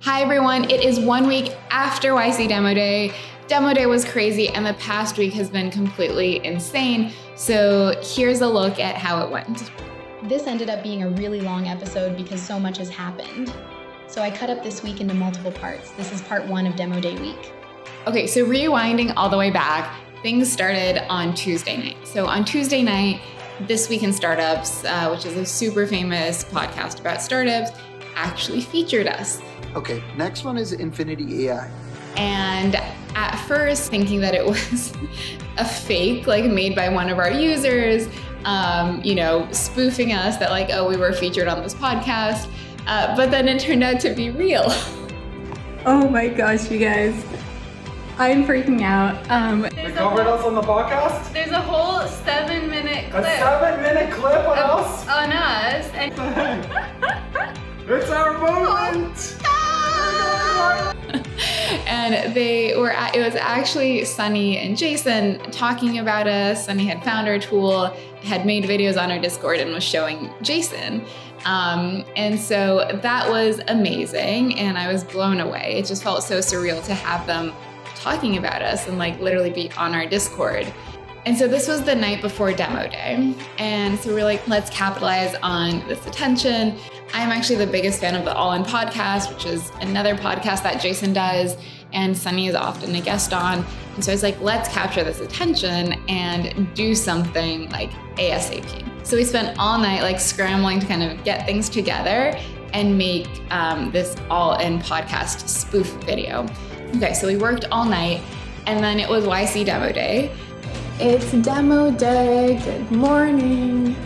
Hi everyone, it is 1 week after YC Demo Day. Demo Day was crazy and the past week has been completely insane. So here's a look at how it went. This ended up being a really long episode because so much has happened. So I cut up this week into multiple parts. This is part 1 of Demo Day week. Okay, so rewinding all the way back, things started on Tuesday night. So on Tuesday night, This Week in Startups, which is a super famous podcast about startups, actually featured us. Okay, next one is Infinity AI. And at first thinking that it was a fake, like made by one of our users, spoofing us that like, oh, we were featured on this podcast. But then it turned out to be real. Oh my gosh, you guys. I'm freaking out. They covered us on the podcast? There's a whole 7-minute clip. A 7-minute clip on us? On us. And it's our moment! And it was actually Sunny and Jason talking about us. Sunny had found our tool, had made videos on our Discord and was showing Jason. And so that was amazing and I was blown away. It just felt so surreal to have them talking about us and like literally be on our Discord. And so this was the night before Demo Day. And so we're like, let's capitalize on this attention. I'm actually the biggest fan of the All In podcast, which is another podcast that Jason does and Sunny is often a guest on. And so I was like, let's capture this attention and do something like ASAP. So we spent all night like scrambling to kind of get things together and make this All In podcast spoof video. Okay, so we worked all night and then it was YC Demo Day. It's Demo Day. Good morning.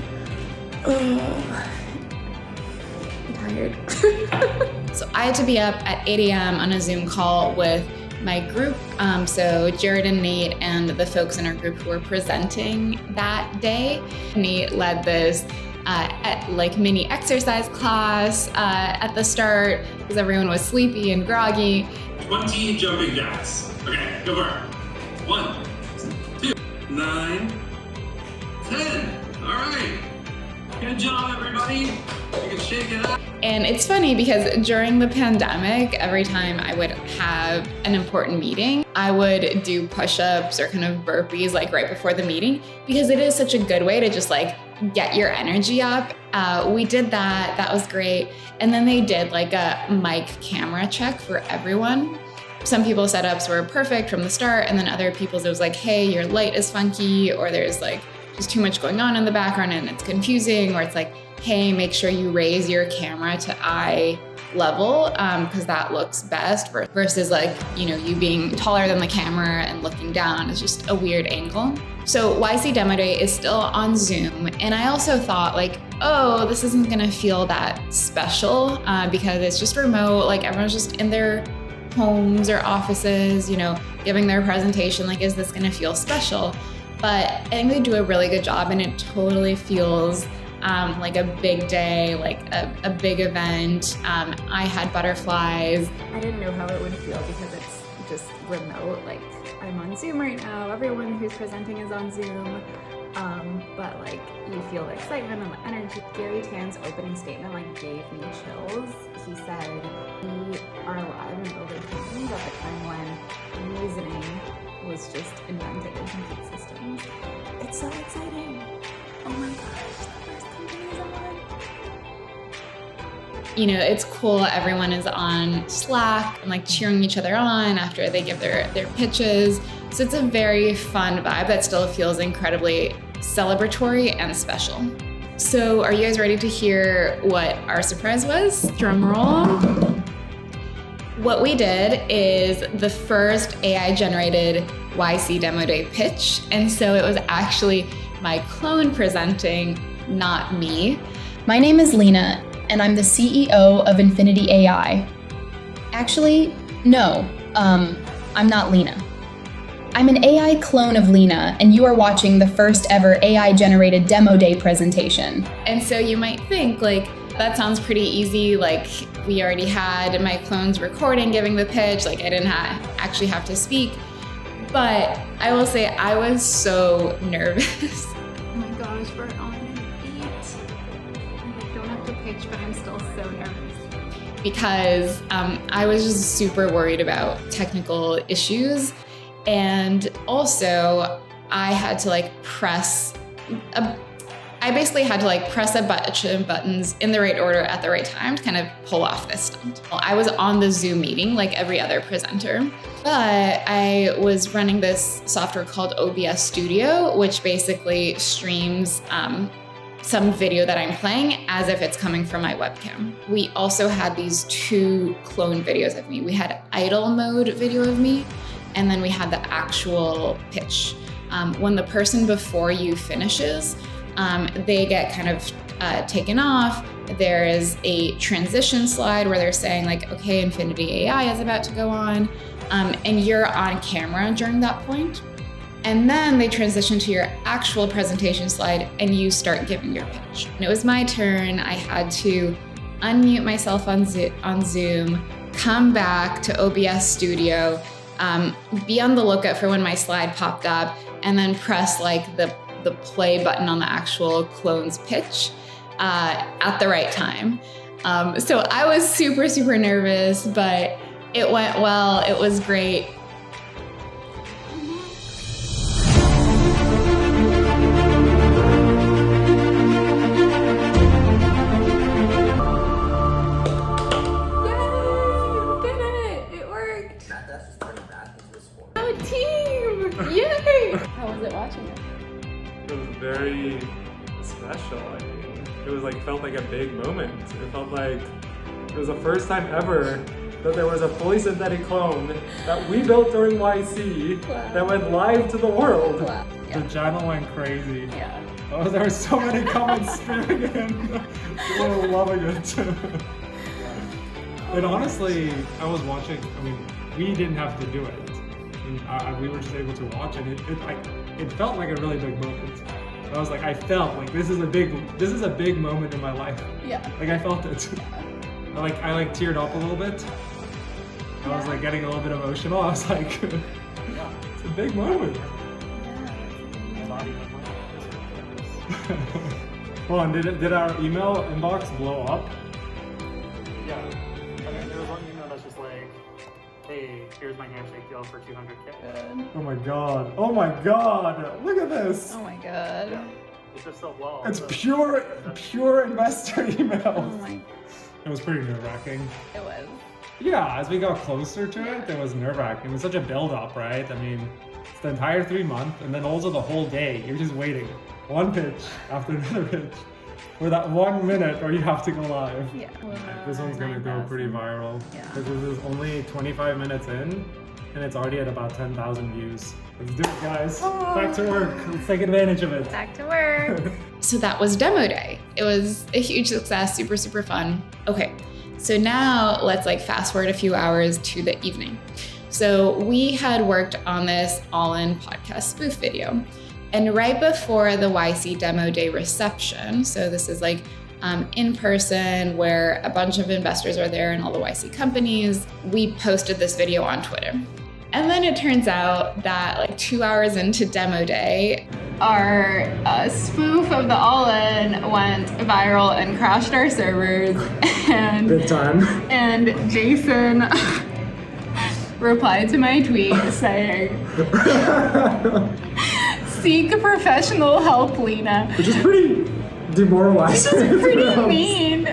Oh, I'm tired. So I had to be up at 8 a.m. on a Zoom call with my group. So Jared and Nate and the folks in our group who were presenting that day. Nate led this mini exercise class at the start because everyone was sleepy and groggy. 20 jumping jacks. Okay, go for it. 1, 2, 9, 10. All right. Good job, everybody. You can shake it up. And it's funny because during the pandemic, every time I would have an important meeting, I would do push-ups or kind of burpees like right before the meeting because it is such a good way to just like get your energy up. We did that. That was great. And then they did like a mic camera check for everyone. Some people's setups were perfect from the start, and then other people's it was like, hey, your light is funky, or there's like just too much going on in the background and it's confusing, or it's like, hey, make sure you raise your camera to eye level because that looks best versus like, you being taller than the camera and looking down is just a weird angle. So YC Demo Day is still on Zoom. And I also thought like, oh, this isn't gonna feel that special because it's just remote, like everyone's just in their homes or offices, giving their presentation, like, is this gonna feel special? But I think they do a really good job and it totally feels like a big day, like a big event. I had butterflies. I didn't know how it would feel because it's just remote. Like I'm on Zoom right now. Everyone who's presenting is on Zoom. But like you feel the excitement and the energy. Gary Tan's opening statement like gave me chills. He said, we are alive and building companies at the time when reasoning was just invented in computer systems. It's so exciting. Oh my gosh, the first company is on. It's cool. Everyone is on Slack and like cheering each other on after they give their pitches. So it's a very fun vibe that still feels incredibly celebratory and special. So are you guys ready to hear what our surprise was? Drum roll. What we did is the first AI-generated YC Demo Day pitch. And so it was actually my clone presenting, not me. My name is Lena, and I'm the CEO of Infinity AI. Actually, no, I'm not Lena. I'm an AI clone of Lena, and you are watching the first ever AI-generated Demo Day presentation. And so you might think, like, that sounds pretty easy. Like, we already had my clones recording, giving the pitch. Like, I didn't actually have to speak. But I will say I was so nervous. Oh my gosh, we're on an 8. I don't have to pitch, but I'm still so nervous. because I was just super worried about technical issues. And also I had to like press a bunch of buttons in the right order at the right time to kind of pull off this stunt. I was on the Zoom meeting like every other presenter, but I was running this software called OBS Studio, which basically streams some video that I'm playing as if it's coming from my webcam. We also had these 2 clone videos of me. We had idle mode video of me, and then we had the actual pitch. When the person before you finishes, they get kind of taken off. There is a transition slide where they're saying like, okay, Infinity AI is about to go on, and you're on camera during that point. And then they transition to your actual presentation slide and you start giving your pitch. And it was my turn. I had to unmute myself on Zoom, come back to OBS Studio, be on the lookout for when my slide popped up, and then press like the play button on the actual clone's pitch at the right time. So I was super, super nervous, but it went well. It was great. How was it watching it? It was very special. I mean, it was like felt like a big moment. It felt like it was the first time ever that there was a fully synthetic clone that we built during YC that went live to the world. Wow. The channel went crazy. Yeah. Oh, there were so many comments streaming in. People were loving it. And honestly, I was watching. I mean, we didn't have to do it. And we were just able to watch it. It felt like a really big moment. I was like, I felt like this is a big moment in my life. Yeah. Like I felt it. I teared up a little bit. I was like getting a little bit emotional. I was like, it's a big moment. Hold on, did our email inbox blow up? Yeah. I mean, there was one email that's just like, hey, here's my handshake deal for 200K. Oh my god. Oh my god. Look at this. Oh my god. Yeah. It's just so low. It's pure investor email. Oh my. It was pretty nerve-wracking. It was. Yeah, as we got closer to it was nerve-wracking. It was such a build-up, right? I mean, it's the entire 3 months, and then also the whole day. You're just waiting. One pitch after another pitch. For that 1 minute or you have to go live. Yeah. This one's gonna go pretty viral. Yeah. Because this is only 25 minutes in, and it's already at about 10,000 views. Let's do it, guys. Back to work. Let's take advantage of it. Back to work. So that was demo day. It was a huge success, super, super fun. Okay, so now let's like fast forward a few hours to the evening. So we had worked on this all-in podcast spoof video. And right before the YC demo day reception, so this is like in person where a bunch of investors are there and all the YC companies, we posted this video on Twitter. And then it turns out that like 2 hours into demo day, our spoof of the all-in went viral and crashed our servers. And Good time. And Jason replied to my tweet saying, "Seek professional help, Lena." Which is pretty demoralizing. Which is pretty mean.